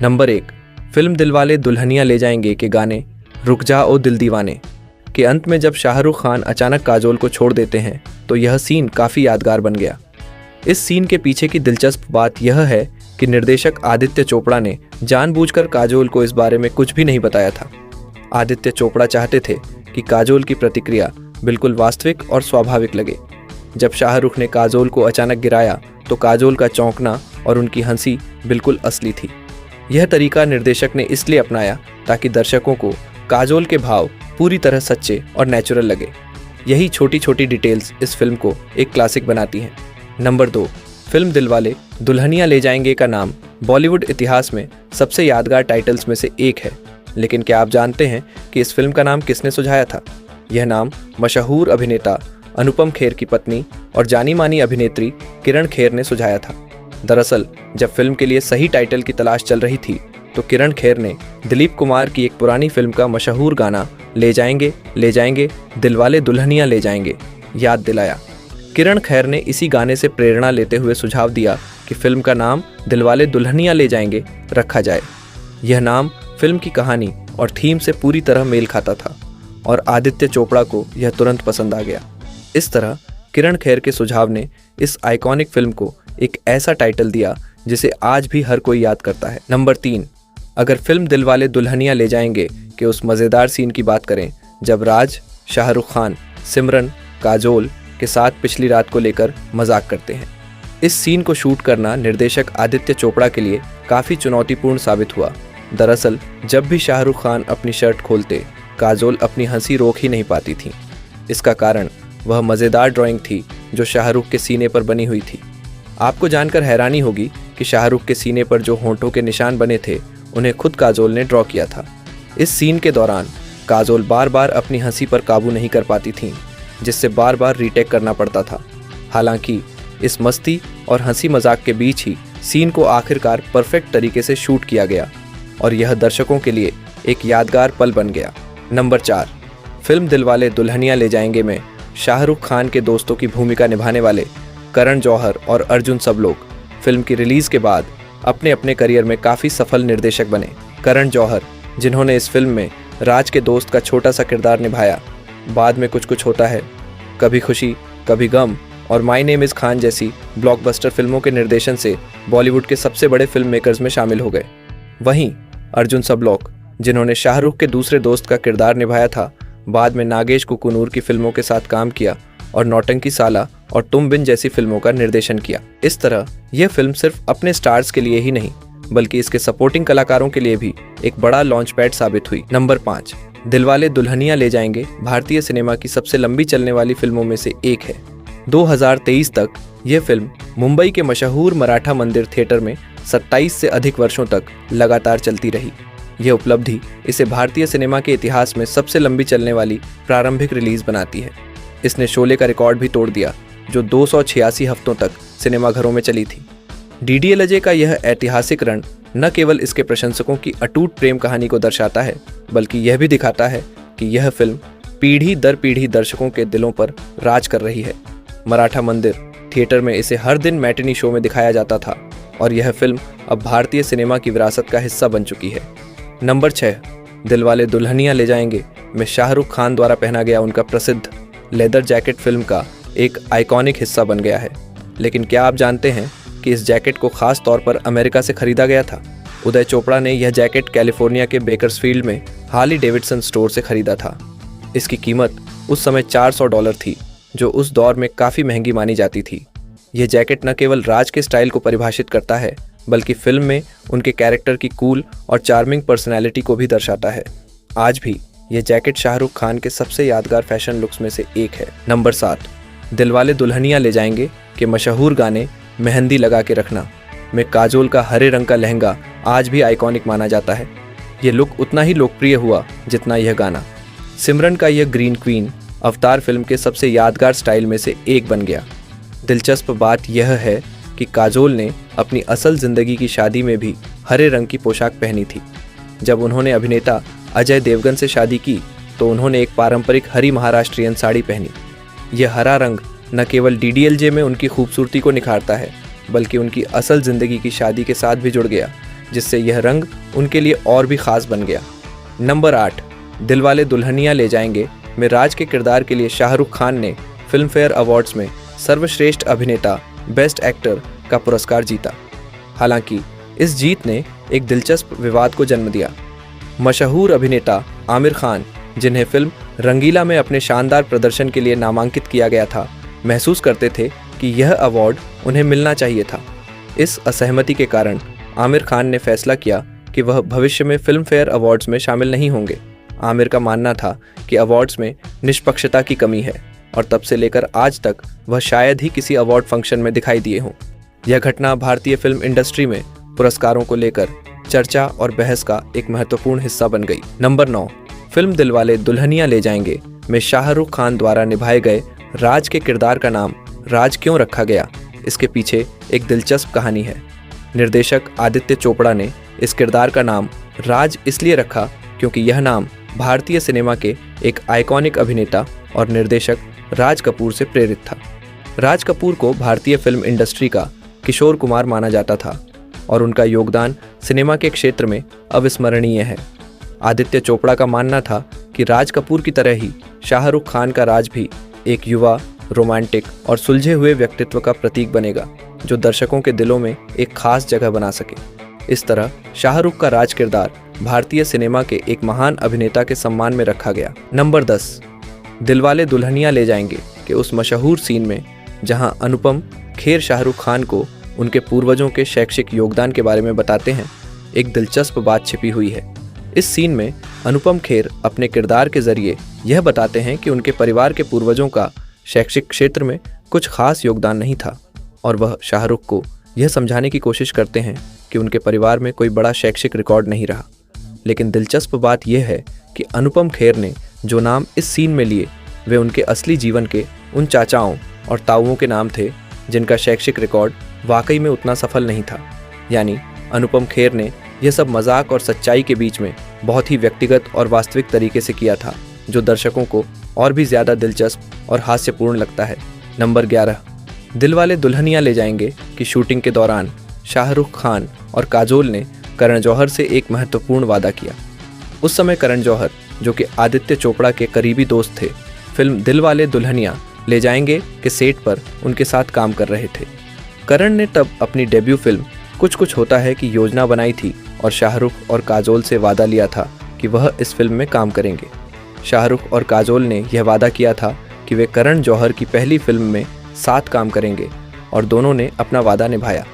Number 1, film Dilwale Dulhania ले जाएंगे के गाने रुक जा ओ दिल दीवाने के अंत में जब शाहरुख खान अचानक काजोल को छोड़ देते हैं तो यह सीन काफ़ी यादगार बन गया। इस सीन के पीछे की दिलचस्प बात यह है कि निर्देशक आदित्य चोपड़ा ने जानबूझकर काजोल को इस बारे में कुछ भी नहीं बताया था। आदित्य चोपड़ा चाहते थे कि काजोल की प्रतिक्रिया बिल्कुल वास्तविक और स्वाभाविक लगे। जब शाहरुख ने काजोल को अचानक गिराया तो काजोल का चौंकना और उनकी हंसी बिल्कुल असली थी। यह तरीका निर्देशक ने इसलिए अपनाया ताकि दर्शकों को काजोल के भाव पूरी तरह सच्चे और नेचुरल लगे। यही छोटी छोटी डिटेल्स इस फिल्म को एक क्लासिक बनाती हैं। नंबर 2, फिल्म दिलवाले दुल्हनिया ले जाएंगे का नाम बॉलीवुड इतिहास में सबसे यादगार टाइटल्स में से एक है। लेकिन क्या आप जानते हैं कि इस फिल्म का नाम किसने सुझाया था? यह नाम मशहूर अभिनेता अनुपम खेर की पत्नी और जानी मानी अभिनेत्री किरण खेर ने सुझाया था। दरअसल जब फिल्म के लिए सही टाइटल की तलाश चल रही थी तो किरण खेर ने दिलीप कुमार की एक पुरानी फिल्म का मशहूर गाना ले जाएंगे दिलवाले दुल्हनिया ले जाएंगे याद दिलाया। किरण खेर ने इसी गाने से प्रेरणा लेते हुए सुझाव दिया कि फिल्म का नाम दिलवाले दुल्हनिया ले जाएंगे रखा जाए। यह नाम फिल्म की कहानी और थीम से पूरी तरह मेल खाता था और आदित्य चोपड़ा को यह तुरंत पसंद आ गया। इस तरह किरण खेर के सुझाव ने इस आइकॉनिक फिल्म को एक ऐसा टाइटल दिया जिसे आज भी हर कोई याद करता है। नंबर 3, अगर फिल्म दिलवाले दुल्हनिया ले जाएंगे के उस मज़ेदार सीन की बात करें जब राज, शाहरुख खान, सिमरन, काजोल के साथ पिछली रात को लेकर मजाक करते हैं। इस सीन को शूट करना निर्देशक आदित्य चोपड़ा के लिए काफ़ी चुनौतीपूर्ण साबित हुआ। दरअसल जब भी शाहरुख खान अपनी शर्ट खोलते काजोल अपनी हंसी रोक ही नहीं पाती थी। इसका कारण वह मज़ेदार ड्राइंग थी जो शाहरुख के सीने पर बनी हुई थी। आपको जानकर हैरानी होगी कि शाहरुख के सीने पर जो होंठों के निशान बने थे उन्हें खुद काजोल ने ड्रॉ किया था। इस सीन के दौरान काजोल बार बार अपनी हंसी पर काबू नहीं कर पाती थीं, जिससे बार बार रीटेक करना पड़ता था। हालांकि इस मस्ती और हंसी मजाक के बीच ही सीन को आखिरकार परफेक्ट तरीके से शूट किया गया और यह दर्शकों के लिए एक यादगार पल बन गया। नंबर 4, फिल्म दिलवाले दुल्हनिया ले जाएंगे में शाहरुख खान के दोस्तों की भूमिका निभाने वाले करण जौहर और अर्जुन सबलोग फिल्म की रिलीज़ के बाद अपने अपने करियर में काफ़ी सफल निर्देशक बने। करण जौहर, जिन्होंने इस फिल्म में राज के दोस्त का छोटा सा किरदार निभाया, बाद में कुछ कुछ होता है, कभी खुशी कभी गम और माय नेम इज़ खान जैसी ब्लॉकबस्टर फिल्मों के निर्देशन से बॉलीवुड के सबसे बड़े फिल्म मेकर्स में शामिल हो गए। वहीं अर्जुन सबलोग, जिन्होंने शाहरुख के दूसरे दोस्त का किरदार निभाया था, बाद में नागेश कुकुनूर की फिल्मों के साथ काम किया और नौटंकी साला और तुम बिन जैसी फिल्मों का निर्देशन किया। इस तरह यह फिल्म सिर्फ अपने स्टार्स के लिए ही नहीं बल्कि इसके सपोर्टिंग कलाकारों के लिए भी एक बड़ा लॉन्च पैड साबित हुई। नंबर 5, दिलवाले दुल्हनिया ले जाएंगे भारतीय सिनेमा की सबसे लंबी चलने वाली फिल्मों में से एक है। 2023 तक यह फिल्म मुंबई के मशहूर मराठा मंदिर थिएटर में 27 से अधिक वर्षों तक लगातार चलती रही। यह उपलब्धि इसे भारतीय सिनेमा के इतिहास में सबसे लंबी चलने वाली प्रारंभिक रिलीज बनाती है। इसने शोले का रिकॉर्ड भी तोड़ दिया जो 286 हफ्तों तक सिनेमाघरों में चली थी। डीडीएलजे का यह ऐतिहासिक रन न केवल इसके प्रशंसकों की अटूट प्रेम कहानी को दर्शाता है बल्कि यह भी दिखाता है कि यह फिल्म पीढ़ी दर पीढ़ी दर्शकों के दिलों पर राज कर रही है। मराठा मंदिर थिएटर में इसे हर दिन मैटिनी शो में दिखाया जाता था और यह फिल्म अब भारतीय सिनेमा की विरासत का हिस्सा बन चुकी है। नंबर 6, दिलवाले दुल्हनिया ले जाएंगे में शाहरुख खान द्वारा पहना गया उनका प्रसिद्ध लेदर जैकेट फिल्म का एक आइकॉनिक हिस्सा बन गया है। लेकिन क्या आप जानते हैं कि इस जैकेट को खास तौर पर अमेरिका से खरीदा गया था? उदय चोपड़ा ने यह जैकेट कैलिफोर्निया के बेकर्सफील्ड में हार्ली डेविडसन स्टोर से खरीदा था। इसकी कीमत उस समय $400 थी, जो उस दौर में काफ़ी महंगी मानी जाती थी। यह जैकेट न केवल राज के स्टाइल को परिभाषित करता है बल्कि फिल्म में उनके कैरेक्टर की कूल और चार्मिंग पर्सनैलिटी को भी दर्शाता है। आज भी यह जैकेट शाहरुख खान के सबसे यादगार फैशन लुक्स में से एक है। नंबर 7, दिलवाले दुल्हनिया ले जाएंगे के मशहूर गाने मेहंदी लगा के रखना में काजोल का हरे रंग का लहंगा आज भी आइकॉनिक माना जाता है। यह लुक उतना ही लोकप्रिय हुआ जितना यह गाना। सिमरन का यह ग्रीन क्वीन अवतार फिल्म के सबसे यादगार स्टाइल में से एक बन गया। दिलचस्प बात यह है कि काजोल ने अपनी असल ज़िंदगी की शादी में भी हरे रंग की पोशाक पहनी थी। जब उन्होंने अभिनेता अजय देवगन से शादी की तो उन्होंने एक पारंपरिक हरी महाराष्ट्रियन साड़ी पहनी। यह हरा रंग न केवल डीडीएलजे में उनकी खूबसूरती को निखारता है बल्कि उनकी असल ज़िंदगी की शादी के साथ भी जुड़ गया, जिससे यह रंग उनके लिए और भी खास बन गया। नंबर 8, दिलवाले दुल्हनिया ले जाएंगे में राज के किरदार के लिए शाहरुख खान ने फिल्म फेयर अवार्ड्स में सर्वश्रेष्ठ अभिनेता बेस्ट एक्टर का पुरस्कार जीता। हालांकि इस जीत ने एक दिलचस्प विवाद को जन्म दिया। मशहूर अभिनेता आमिर खान, जिन्हें फिल्म रंगीला में अपने शानदार प्रदर्शन के लिए नामांकित किया गया था, महसूस करते थे कि यह अवार्ड उन्हें मिलना चाहिए था। इस असहमति के कारण आमिर खान ने फैसला किया कि वह भविष्य में फिल्म फेयर अवार्ड्स में शामिल नहीं होंगे। आमिर का मानना था कि अवार्ड्स में निष्पक्षता की कमी है और तब से लेकर आज तक वह शायद ही किसी अवार्ड फंक्शन में दिखाई दिए हों। यह घटना भारतीय फिल्म इंडस्ट्री में पुरस्कारों को लेकर चर्चा और बहस का एक महत्वपूर्ण हिस्सा बन गई। नंबर 9, फिल्म दिलवाले दुल्हनिया ले जाएंगे में शाहरुख खान द्वारा निभाए गए राज के किरदार का नाम राज क्यों रखा गया, इसके पीछे एक दिलचस्प कहानी है। निर्देशक आदित्य चोपड़ा ने इस किरदार का नाम राज इसलिए रखा क्योंकि यह नाम भारतीय सिनेमा के एक आइकॉनिक अभिनेता और निर्देशक राज कपूर से प्रेरित था। राज कपूर को भारतीय फिल्म इंडस्ट्री का किशोर कुमार माना जाता था और उनका योगदान सिनेमा के क्षेत्र में अविस्मरणीय है। आदित्य चोपड़ा का मानना था कि राज कपूर की तरह ही शाहरुख खान का राज भी एक युवा, रोमांटिक और सुलझे हुए व्यक्तित्व का प्रतीक बनेगा, जो दर्शकों के दिलों में एक खास जगह बना सके। इस तरह शाहरुख का राज किरदार भारतीय सिनेमा के एक महान अभिनेता के सम्मान में रखा गया। नंबर 10, दिलवाले दुल्हनिया ले जाएंगे के उस मशहूर सीन में जहां अनुपम खेर शाहरुख खान को उनके पूर्वजों के शैक्षिक योगदान के बारे में बताते हैं, एक दिलचस्प बात छिपी हुई है। इस सीन में अनुपम खेर अपने किरदार के जरिए यह बताते हैं कि उनके परिवार के पूर्वजों का शैक्षिक क्षेत्र में कुछ खास योगदान नहीं था और वह शाहरुख को यह समझाने की कोशिश करते हैं कि उनके परिवार में कोई बड़ा शैक्षिक रिकॉर्ड नहीं रहा। लेकिन दिलचस्प बात यह है कि अनुपम खेर ने जो नाम इस सीन में लिए वे उनके असली जीवन के उन चाचाओं और ताऊओं के नाम थे जिनका शैक्षिक रिकॉर्ड वाकई में उतना सफल नहीं था। यानी अनुपम खेर ने यह सब मजाक और सच्चाई के बीच में बहुत ही व्यक्तिगत और वास्तविक तरीके से किया था, जो दर्शकों को और भी ज़्यादा दिलचस्प और हास्यपूर्ण लगता है। नंबर 11, दिलवाले दुल्हनिया ले जाएंगे की शूटिंग के दौरान शाहरुख खान और काजोल ने करण जौहर से एक महत्वपूर्ण वादा किया। उस समय करण जौहर, जो कि आदित्य चोपड़ा के करीबी दोस्त थे, फिल्म दिलवाले दुल्हनिया ले जाएंगे के सेट पर उनके साथ काम कर रहे थे। करण ने तब अपनी डेब्यू फिल्म कुछ कुछ होता है की योजना बनाई थी और शाहरुख और काजोल से वादा लिया था कि वह इस फिल्म में काम करेंगे। शाहरुख और काजोल ने यह वादा किया था कि वे करण जौहर की पहली फिल्म में साथ काम करेंगे और दोनों ने अपना वादा निभाया।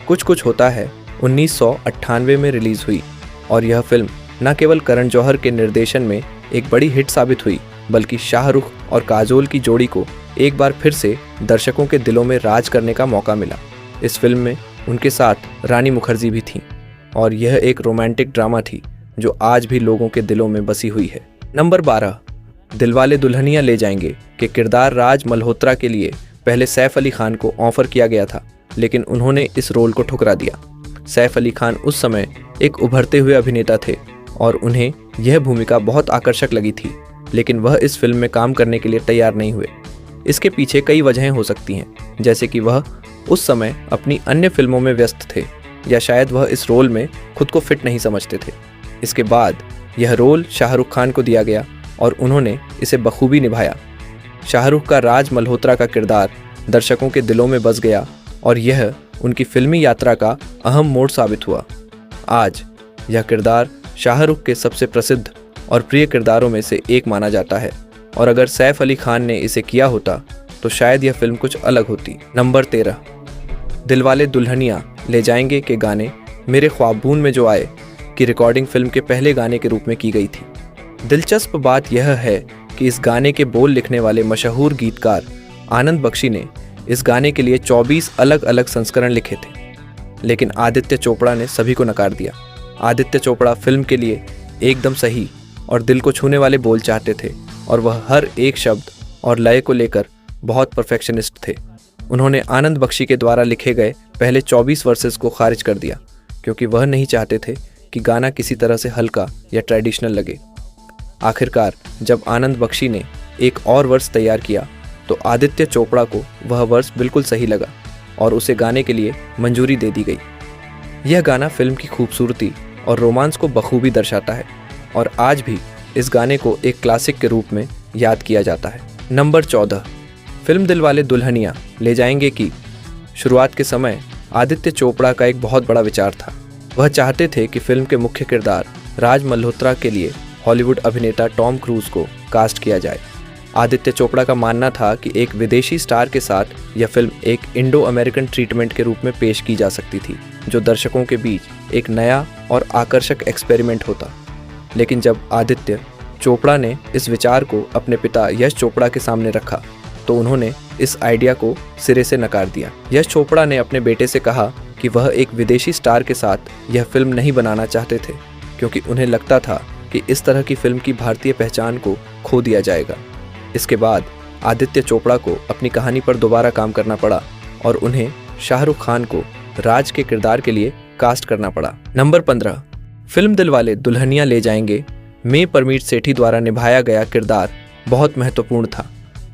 कुछ कुछ होता है 1998 में रिलीज़ हुई और यह फिल्म न केवल करण जौहर के निर्देशन में एक बड़ी हिट साबित हुई, बल्कि शाहरुख और काजोल की जोड़ी को एक बार फिर से दर्शकों के दिलों में राज करने का मौका मिला। इस फिल्म में उनके साथ रानी मुखर्जी भी थीं और यह एक रोमांटिक ड्रामा थी जो आज भी लोगों के दिलों में बसी हुई है। नंबर 12, दिलवाले दुल्हनिया ले जाएंगे के किरदार राज मल्होत्रा के लिए पहले सैफ अली खान को ऑफर किया गया था, लेकिन उन्होंने इस रोल को ठुकरा दिया। सैफ अली खान उस समय एक उभरते हुए अभिनेता थे और उन्हें यह भूमिका बहुत आकर्षक लगी थी, लेकिन वह इस फिल्म में काम करने के लिए तैयार नहीं हुए। इसके पीछे कई वजहें हो सकती हैं, जैसे कि वह उस समय अपनी अन्य फिल्मों में व्यस्त थे या शायद वह इस रोल में खुद को फिट नहीं समझते थे। इसके बाद यह रोल शाहरुख खान को दिया गया और उन्होंने इसे बखूबी निभाया। शाहरुख का राज मल्होत्रा का किरदार दर्शकों के दिलों में बस गया और यह उनकी फिल्मी यात्रा का अहम मोड़ साबित हुआ। आज यह किरदार शाहरुख के सबसे प्रसिद्ध और प्रिय किरदारों में से एक माना जाता है और अगर सैफ अली खान ने इसे किया होता तो शायद यह फिल्म कुछ अलग होती। नंबर 13, दिलवाले दुल्हनिया ले जाएंगे के गाने मेरे ख्वाबून में जो आए की रिकॉर्डिंग फिल्म के पहले गाने के रूप में की गई थी। दिलचस्प बात यह है कि इस गाने के बोल लिखने वाले मशहूर गीतकार आनंद बख्शी ने इस गाने के लिए 24 अलग अलग संस्करण लिखे थे, लेकिन आदित्य चोपड़ा ने सभी को नकार दिया। आदित्य चोपड़ा फिल्म के लिए एकदम सही और दिल को छूने वाले बोल चाहते थे और वह हर एक शब्द और लय को लेकर बहुत परफेक्शनिस्ट थे। उन्होंने आनंद बख्शी के द्वारा लिखे गए पहले 24 वर्सेस को खारिज कर दिया क्योंकि वह नहीं चाहते थे कि गाना किसी तरह से हल्का या ट्रेडिशनल लगे। आखिरकार जब आनंद बख्शी ने एक और वर्स तैयार किया तो आदित्य चोपड़ा को वह वर्स बिल्कुल सही लगा और उसे गाने के लिए मंजूरी दे दी गई। यह गाना फिल्म की खूबसूरती और रोमांस को बखूबी दर्शाता है और आज भी इस गाने को एक क्लासिक के रूप में याद किया जाता है। नंबर 14, फिल्म दिलवाले दुल्हनिया ले जाएंगे की शुरुआत के समय आदित्य चोपड़ा का एक बहुत बड़ा विचार था। वह चाहते थे कि फिल्म के मुख्य किरदार राज मल्होत्रा के लिए हॉलीवुड अभिनेता टॉम क्रूज को कास्ट किया जाए। आदित्य चोपड़ा का मानना था कि एक विदेशी स्टार के साथ यह फिल्म एक इंडो अमेरिकन ट्रीटमेंट के रूप में पेश की जा सकती थी, जो दर्शकों के बीच एक नया और आकर्षक एक्सपेरिमेंट होता। लेकिन जब आदित्य चोपड़ा ने इस विचार को अपने पिता यश चोपड़ा के सामने रखा तो उन्होंने इस आइडिया को सिरे से नकार दिया। यश चोपड़ा ने अपने बेटे से कहा कि वह एक विदेशी स्टार के साथ यह फिल्म नहीं बनाना चाहते थे, क्योंकि उन्हें लगता था कि इस तरह की फिल्म की भारतीय पहचान को खो दिया जाएगा। इसके बाद आदित्य चोपड़ा को अपनी कहानी पर दोबारा काम करना पड़ा और उन्हें शाहरुख खान को राज के किरदार के लिए कास्ट करना पड़ा। नंबर 15, फिल्म दिलवाले दुल्हनिया ले जाएंगे में परमीत सेठी द्वारा निभाया गया किरदार बहुत महत्वपूर्ण था।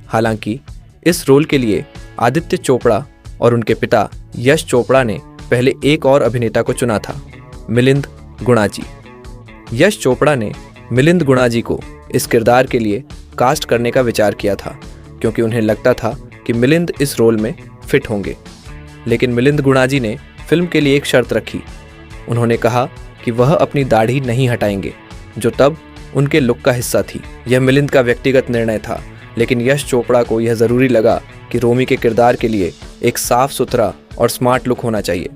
हालांकि इस रोल के लिए आदित्य चोपड़ा और उनके पिता यश चोपड़ा ने पहले एक और अभिनेता को चुना था, मिलिंद गुणाजी। यश चोपड़ा ने मिलिंद गुणाजी को इस किरदार के लिए कास्ट करने का विचार किया था, क्योंकि उन्हें लगता था कि मिलिंद इस रोल में फिट होंगे। लेकिन मिलिंद गुणाजी ने फिल्म के लिए एक शर्त रखी। उन्होंने कहा कि वह अपनी दाढ़ी नहीं हटाएंगे, जो तब उनके लुक का हिस्सा थी। यह मिलिंद का व्यक्तिगत निर्णय था, लेकिन यश चोपड़ा को यह ज़रूरी लगा कि रोमी के किरदार के लिए एक साफ सुथरा और स्मार्ट लुक होना चाहिए।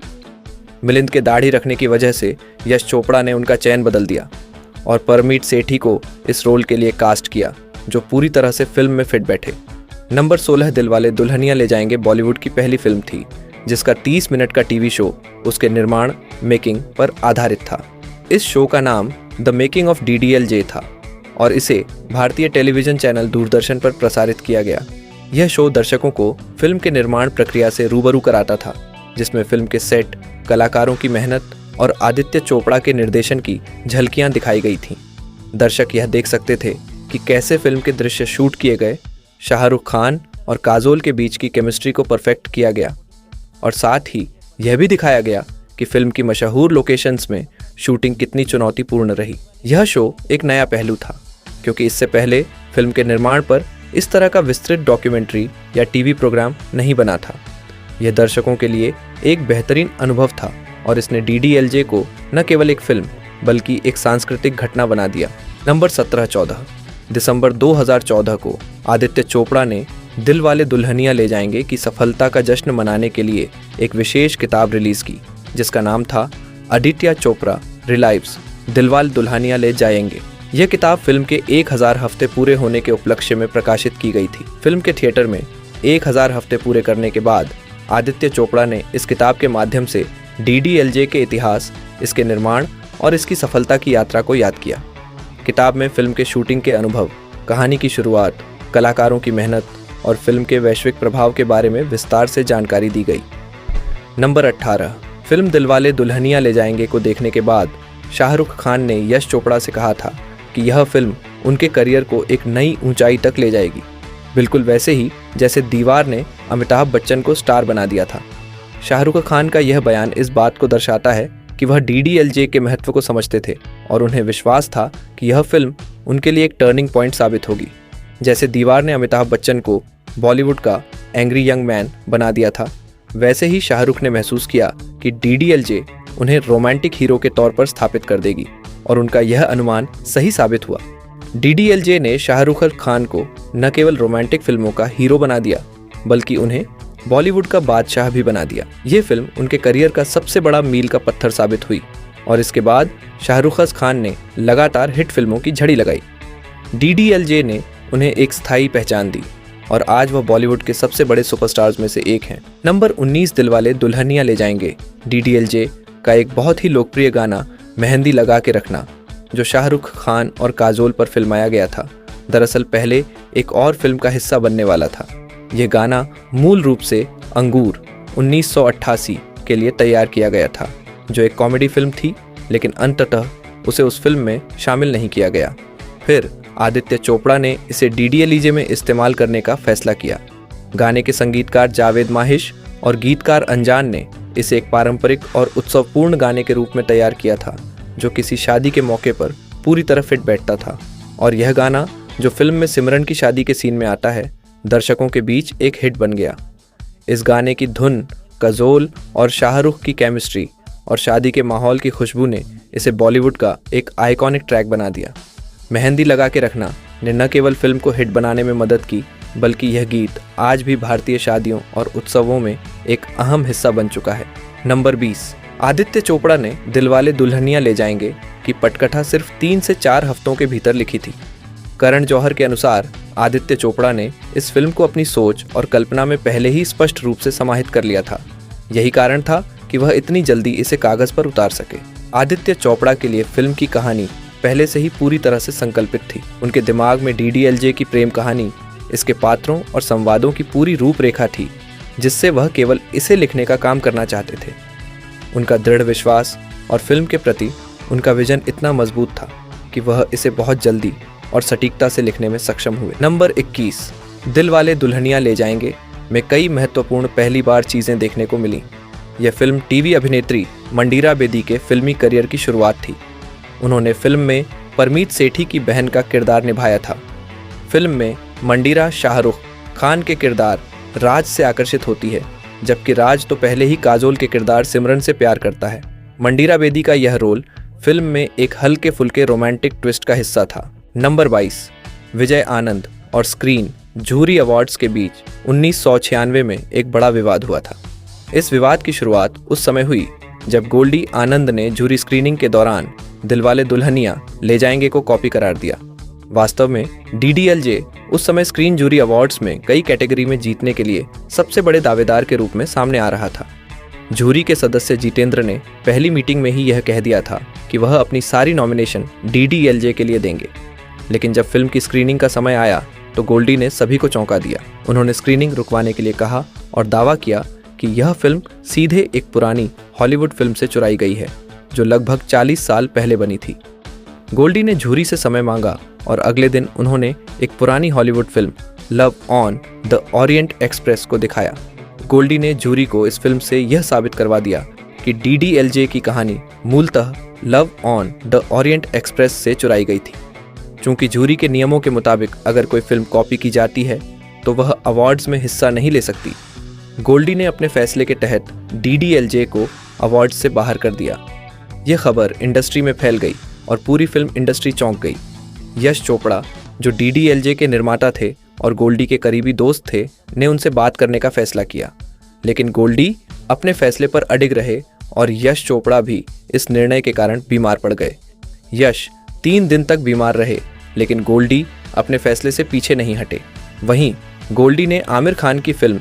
मिलिंद के दाढ़ी रखने की वजह से यश चोपड़ा ने उनका चयन बदल दिया और परमीत सेठी को इस रोल के लिए कास्ट किया, जो पूरी तरह से फिल्म में फिट बैठे। नंबर 16, दिलवाले दुल्हनिया ले जाएंगे बॉलीवुड की पहली फिल्म थी, जिसका 30 मिनट का टीवी शो उसके निर्माण मेकिंग पर आधारित था। इस शो का नाम द मेकिंग ऑफ DDLJ था और इसे भारतीय टेलीविजन चैनल दूरदर्शन पर प्रसारित किया गया। यह शो दर्शकों को फिल्म के निर्माण प्रक्रिया से रूबरू कराता था, जिसमें फिल्म के सेट, कलाकारों की मेहनत और आदित्य चोपड़ा के निर्देशन की झलकियां दिखाई गई थीं। दर्शक यह देख सकते थे कि कैसे फिल्म के दृश्य शूट किए गए, शाहरुख खान और काजोल के बीच की केमिस्ट्री को परफेक्ट किया गया और साथ ही यह भी दिखाया गया कि फिल्म की मशहूर लोकेशंस में शूटिंग कितनी चुनौतीपूर्ण रही। यह शो एक नया पहलू था, क्योंकि इससे पहले फिल्म के निर्माण पर इस तरह का विस्तृत डॉक्यूमेंट्री या टीवी प्रोग्राम नहीं बना था। यह दर्शकों के लिए एक बेहतरीन अनुभव था और इसने DDLJ को न केवल एक फिल्म बल्कि एक सांस्कृतिक घटना बना दिया। नंबर 17-14, दिसंबर 2014 को आदित्य चोपड़ा ने दिलवाले दुल्हनिया ले जाएंगे की सफलता का जश्न मनाने के लिए एक विशेष किताब रिलीज की, जिसका नाम था आदित्य चोपड़ा रिलाइव्स दिलवाले दुल्हनिया ले जाएंगे। यह किताब फिल्म के 1000 हफ्ते पूरे होने के उपलक्ष्य में प्रकाशित की गई थी। फिल्म के थिएटर में 1000 हफ्ते पूरे करने के बाद आदित्य चोपड़ा ने इस किताब के माध्यम से DDLJ के इतिहास, इसके निर्माण और इसकी सफलता की यात्रा को याद किया। किताब में फिल्म के शूटिंग के अनुभव, कहानी की शुरुआत, कलाकारों की मेहनत और फिल्म के वैश्विक प्रभाव के बारे में विस्तार से जानकारी दी गई। नंबर 18, फिल्म दिलवाले दुल्हनिया ले जाएंगे को देखने के बाद शाहरुख खान ने यश चोपड़ा से कहा था कि यह फिल्म उनके करियर को एक नई ऊंचाई तक ले जाएगी, बिल्कुल वैसे ही जैसे दीवार ने अमिताभ बच्चन को स्टार बना दिया था। शाहरुख खान का यह बयान इस बात को दर्शाता है कि वह DDLJ के महत्व को समझते थे और उन्हें विश्वास था कि यह फिल्म उनके लिए एक टर्निंग पॉइंट साबित होगी। जैसे दीवार ने अमिताभ बच्चन को बॉलीवुड का एंग्री यंग मैन बना दिया था, वैसे ही शाहरुख ने महसूस किया कि DDLJ उन्हें रोमांटिक हीरो के तौर पर स्थापित कर देगी और उनका यह अनुमान सही साबित हुआ। DDLJ ने शाहरुख खान को न केवल रोमांटिक फिल्मों का हीरो बना दिया, बल्कि उन्हें बॉलीवुड का बादशाह भी बना दिया। ये फिल्म उनके करियर का सबसे बड़ा मील का पत्थर साबित हुई और इसके बाद शाहरुख खान ने लगातार हिट फिल्मों की झड़ी लगाई। DDLJ ने उन्हें एक स्थायी पहचान दी और आज वह बॉलीवुड के सबसे बड़े सुपरस्टार्स में से एक हैं। नंबर 19, दिलवाले दुल्हनिया ले जाएंगे DDLJ का एक बहुत ही लोकप्रिय गाना मेहंदी लगा के रखना, जो शाहरुख खान और काजोल पर फिल्माया गया था, दरअसल पहले एक और फिल्म का हिस्सा बनने वाला था। यह गाना मूल रूप से अंगूर 1988 के लिए तैयार किया गया था, जो एक कॉमेडी फिल्म थी, लेकिन अंततः उसे उस फिल्म में शामिल नहीं किया गया। फिर आदित्य चोपड़ा ने इसे DDLJ में इस्तेमाल करने का फैसला किया। गाने के संगीतकार जावेद माहिश और गीतकार अनजान ने इसे एक पारंपरिक और उत्सवपूर्ण गाने के रूप में तैयार किया था जो किसी शादी के मौके पर पूरी तरह फिट बैठता था। और यह गाना जो फिल्म में सिमरन की शादी के सीन में आता है, दर्शकों के बीच एक हिट बन गया। इस गाने की धुन, काजोल और शाहरुख की केमिस्ट्री और शादी के माहौल की खुशबू ने इसे बॉलीवुड का एक आइकॉनिक ट्रैक बना दिया। मेहंदी लगा के रखना ने न केवल फिल्म को हिट बनाने में मदद की, बल्कि यह गीत आज भी भारतीय शादियों और उत्सवों में एक अहम हिस्सा बन चुका है। नंबर 20, आदित्य चोपड़ा ने दिलवाले दुल्हनिया ले जाएंगे की पटकथा सिर्फ 3 से 4 हफ्तों के भीतर लिखी थी। करण जौहर के अनुसार आदित्य चोपड़ा ने इस फिल्म को अपनी सोच और कल्पना में पहले ही स्पष्ट रूप से समाहित कर लिया था। यही कारण था कि वह इतनी जल्दी इसे कागज पर उतार सके। आदित्य चोपड़ा के लिए फिल्म की कहानी पहले से ही पूरी तरह से संकल्पित थी। उनके दिमाग में DDLJ की प्रेम कहानी, इसके पात्रों और संवादों की पूरी रूपरेखा थी, जिससे वह केवल इसे लिखने का काम करना चाहते थे। उनका दृढ़ विश्वास और फिल्म के प्रति उनका विजन इतना मजबूत था कि वह इसे बहुत जल्दी और सटीकता से लिखने में सक्षम हुए। नंबर 21, दिलवाले दुल्हनिया ले जाएंगे में कई महत्वपूर्ण पहली बार चीज़ें देखने को मिली। यह फिल्म टीवी अभिनेत्री मंडीरा बेदी के फिल्मी करियर की शुरुआत थी। उन्होंने फिल्म में परमीत सेठी की बहन का किरदार निभाया था। फिल्म में मंडीरा शाहरुख खान के किरदार राज से आकर्षित होती है, जबकि राज तो पहले ही काजोल के किरदार सिमरन से प्यार करता है। मंडीरा बेदी का यह रोल फिल्म में एक हल्के फुल्के रोमांटिक ट्विस्ट का हिस्सा था। नंबर 22, विजय आनंद और स्क्रीन जूरी अवार्ड्स के बीच 1996 में एक बड़ा विवाद हुआ था। इस विवाद की शुरुआत उस समय हुई जब गोल्डी आनंद ने जूरी स्क्रीनिंग के दौरान दिलवाले दुल्हनिया ले जाएंगे को कॉपी करार दिया। वास्तव में DDLJ उस समय स्क्रीन जूरी अवार्ड्स में कई कैटेगरी में जीतने के लिए सबसे बड़े दावेदार के रूप में सामने आ रहा था। जूरी के सदस्य जितेंद्र ने पहली मीटिंग में ही यह कह दिया था कि वह अपनी सारी नॉमिनेशन DDLJ के लिए देंगे। लेकिन जब फिल्म की स्क्रीनिंग का समय आया तो गोल्डी ने सभी को चौंका दिया। उन्होंने स्क्रीनिंग रुकवाने के लिए कहा और दावा किया कि यह फिल्म सीधे एक पुरानी हॉलीवुड फिल्म से चुराई गई है जो लगभग 40 साल पहले बनी थी। गोल्डी ने जूरी से समय मांगा और अगले दिन उन्होंने एक पुरानी Hollywood film love on the Orient express को दिखाया। गोल्डी ने जूरी को इस फिल्म से यह साबित करवा दिया कि DDLJ की कहानी मूलतः love on the Orient express से चुराई गई थी। चूंकि जूरी के नियमों के मुताबिक अगर कोई फिल्म कॉपी की जाती है तो वह अवार्ड्स में हिस्सा नहीं ले सकती, गोल्डी ने अपने फैसले के तहत DDLJ को अवार्ड्स से बाहर कर दिया। यह खबर इंडस्ट्री में फैल गई और पूरी फिल्म इंडस्ट्री चौंक गई। यश चोपड़ा, जो DDLJ के निर्माता थे और गोल्डी के करीबी दोस्त थे, ने उनसे बात करने का फैसला किया, लेकिन गोल्डी अपने फैसले पर अडिग रहे और यश चोपड़ा भी इस निर्णय के कारण बीमार पड़ गए। यश 3 दिन तक बीमार रहे, लेकिन गोल्डी अपने फैसले से पीछे नहीं हटे। वहीं गोल्डी ने आमिर खान की फिल्म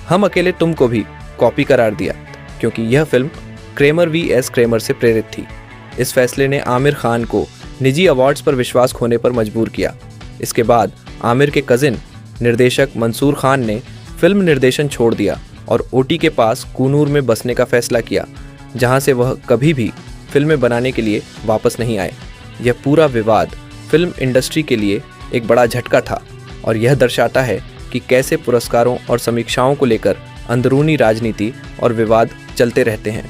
हम अकेले तुम को भी कॉपी करार दिया, क्योंकि यह फिल्म क्रेमर vs क्रेमर से प्रेरित थी। इस फैसले ने आमिर खान को निजी अवार्ड्स पर विश्वास खोने पर मजबूर किया। इसके बाद आमिर के कजिन निर्देशक मंसूर खान ने फिल्म निर्देशन छोड़ दिया और OT के पास कूनूर में बसने का फैसला किया, जहां से वह कभी भी फिल्में बनाने के लिए वापस नहीं आए। यह पूरा विवाद फिल्म इंडस्ट्री के लिए एक बड़ा झटका था और यह दर्शाता है कि कैसे पुरस्कारों और समीक्षाओं को लेकर अंदरूनी राजनीति और विवाद चलते रहते हैं।